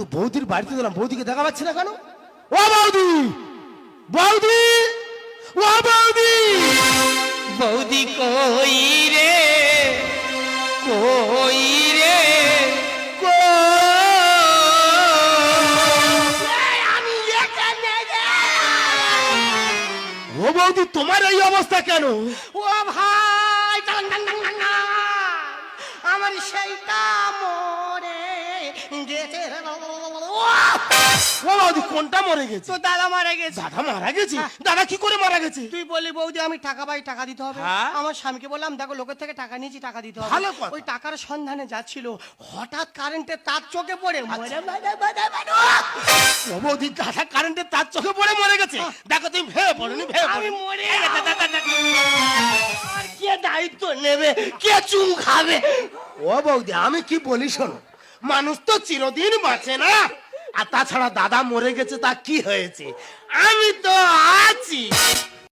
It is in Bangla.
কিন্তু বৌদির বাড়িতে গেলাম, বৌদিকে দেখা পাচ্ছি না কেন? ও বৌদি, বৌদি, ও বৌদি, বৌদি কই রে, কই রে, আমি এখানে রে। ও বৌদি তোমার এই অবস্থা কেন? ও ভাই টান টান টান টান টান। আমার সেইটা মরে গেছে রে। ও বৌদি কোনটা মরে গেছে? তো দাদা মারা গেছে। দাদা মারা গেছে? দাদা কি করে মারা গেছে? তুই বললি বৌদি আমি টাকা পাই, টাকা দিতে হবে। হ্যাঁ। আমার স্বামীকে বললাম দেখো লোকের থেকে টাকা নিয়েছি, টাকা দিতে হবে। ভালো কথা। ওই টাকার সন্ধানে যাচ্ছিল, হঠাৎ কারেন্টের তার চোখে পড়ে মরে মানে মানে মানে। ও বৌদি দাদা কারেন্টের তার চোখে পড়ে মরে গেছে? দেখো তুমি ভেবে পড়নি, ভেবে আমি পড়নি। মরে আর কে দায়িত্ব নেবে, কে চুম খাবে? ও বৌদি আমি কি বলি শোনো, মানুষ তো চিরদিন বাঁচে না। আর তাছাড়া দাদা মরে গেছে, তা কি হয়েছে? আমি তো আছি।